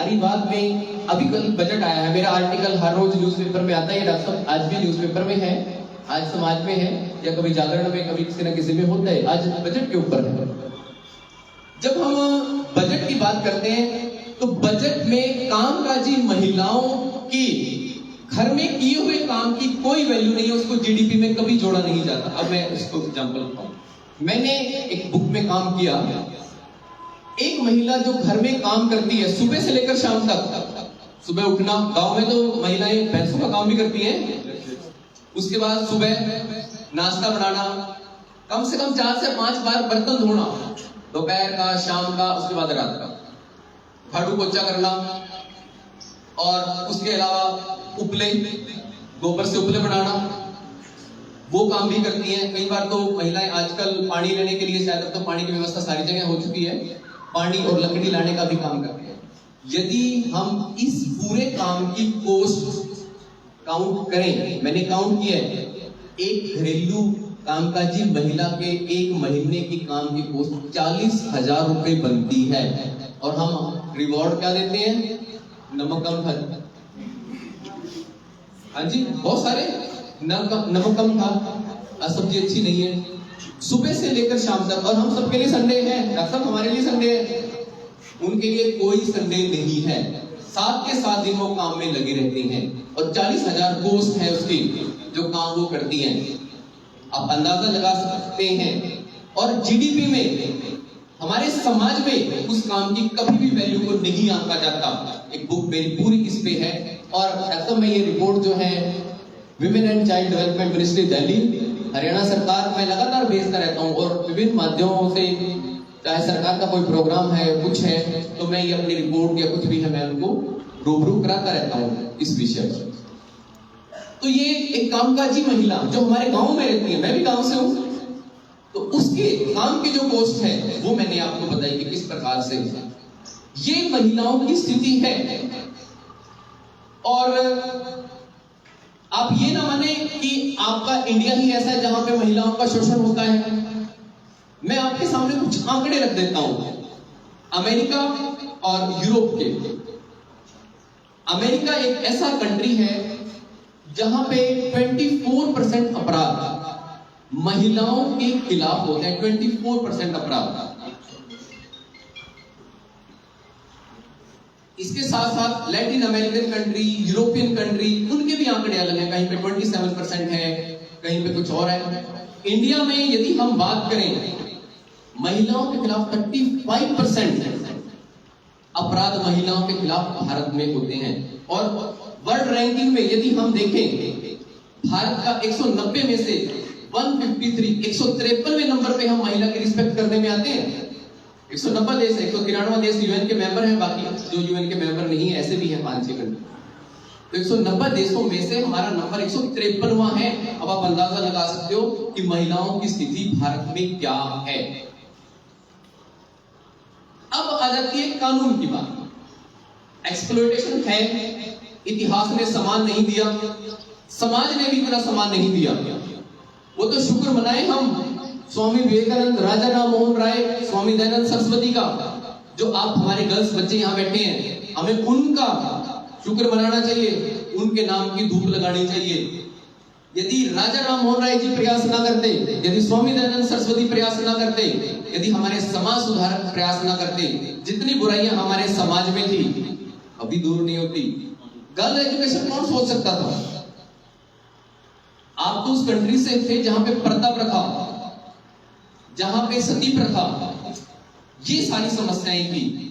नारीवाद में अभी कल बजट आया है, मेरा आर्टिकल हर रोज न्यूज़पेपर में आता है, डॉक्टर साहब आज भी न्यूज़पेपर में है, आज समाज में है, या कभी जागरण में, कभी किसी न किसी में होता है, आज बजट के ऊपर है। जब हम बजट की बात करते हैं तो बजट में कामकाजी महिलाओं की घर में किए हुए काम की कोई वैल्यू नहीं है, उसको जीडीपी में कभी जोड़ा नहीं जाता। अब मैं इसको एग्जांपल बताऊं, मैंने एक बुक में काम किया, एक महिला जो घर में काम करती है सुबह से लेकर शाम तक, सुबह उठना, गांव में तो महिलाएं भैंसों का काम भी करती हैं, उसके बाद सुबह नाश्ता बनाना, कम से कम 4 से 5 बार बर्तन धोना, दोपहर का, शाम का, उसके बाद रात का, झाड़ू पोछा करना, और उसके अलावा उपले, गोबर से उपले बनाना, वो काम भी करती हैं। कई बार तो महिलाएं आजकल पानी लेने के लिए, शायद तो पानी की व्यवस्था सारी जगह हो चुकी है, पानी और लकड़ी लाने का भी काम करते हैं। यदि हम इस पूरे काम की कॉस्ट काउंट करें, मैंने काउंट किया है, एक घरेलू कामकाजी महिला के एक महीने की काम की कॉस्ट 40,000 रुपए बनती है, और हम रिवॉर्ड क्या देते हैं? नमक कम था, हाँ जी, बहुत सारे नमक कम था, सब्जी अच्छी नहीं है, सुबह से लेकर शाम तक। और हम सबके लिए संडे है, डॉक्टर हमारे लिए संडे है, उनके लिए कोई संडे नहीं है, 7 के 7 दिन वो काम में लगे रहते हैं, और 40,000 कॉस्ट है उसकी जो काम वो करती हैं। आप अंदाजा लगा सकते हैं। और जीडीपी में, हमारे समाज में उस काम की कभी भी वैल्यू को नहीं आंका जाता। एक बुक मेरी पूरी इस पे है, और डॉक्टर मैं ये रिपोर्ट जो है women and child development ministry Delhi, Haryana सरकार, मैं लगातार भेजता रहता हूँ, और विभिन्न माध्यमों से, चाहे सरकार का कोई प्रोग्राम है, कुछ है, तो मैं ये अपनी रिपोर्ट या कुछ भी है, मैं उनको रूबरू कराता रहता हूँ इस विषय पर। तो ये एक कामकाजी महिला जो हमारे गांव में रहती है, मैं भी गांव से हूं, तो उसके काम की जो कॉस्ट है वो मैंने आपको बताई कि किस प्रकार से ये महिलाओं की स्थिति है। और आप ये ना माने कि आपका इंडिया ही ऐसा है जहां पे महिलाओं का शोषण होता है। मैं आपके सामने कुछ आंकड़े रख देता हूं, अमेरिका और यूरोप के। अमेरिका एक ऐसा कंट्री है जहां पे 24% अपराध महिलाओं के खिलाफ होते हैं, 24% अपराध। इसके साथ साथ Latin American country, European country, उनके भी आंकड़े अलग हैं, कहीं पे 27% है, कहीं पे कुछ और है। इंडिया में यदि हम बात करें, महिलाओं के खिलाफ 35% अपराध महिलाओं के खिलाफ भारत में होते हैं। और वर्ल्ड रैंकिंग में यदि हम देखें, भारत का 190 में से 153वें नंबर पे हम महिला की रिस्पेक्ट करने में आते हैं। 190 देश, 193 देश यूएन के मेंबर हैं, बाकी जो यूएन के मेंबर नहीं है ऐसे भी हैं 5-6 कंट्री। तो 190 देशों में से हमारा नंबर 153वां है। अब आप अंदाजा लगा सकते हो कि महिलाओं की स्थिति भारत में क्या है। अब आ जाती है कानून की बात। एक्सप्लॉयटेशन है, इतिहास ने सम्मान नहीं दिया, समाज ने भी इतना सम्मान नहीं दिया। वो तो शुक्र मनाए हम स्वामी विवेकानंद, राजा राम मोहन राय, स्वामी दयानंद सरस्वती का, जो आप हमारे गर्ल्स बच्चे यहाँ बैठे हैं, हमें उनका शुक्र मनाना चाहिए, उनके नाम की धूप लगानी चाहिए। यदि राजा राम मोहन राय जी प्रयास ना करते, यदि स्वामी दयानंद सरस्वती प्रयास ना करते, यदि हमारे समाज सुधारक प्रयास ना करते, जितनी बुराइयां हमारे समाज में थी अभी दूर नहीं होती। गर्ल एजुकेशन कौन सोच सकता था? आप तो उस कंट्री से थे जहां पे पर्दा प्रथा, जहां पे सती प्रथा, ये सारी समस्याएं थी।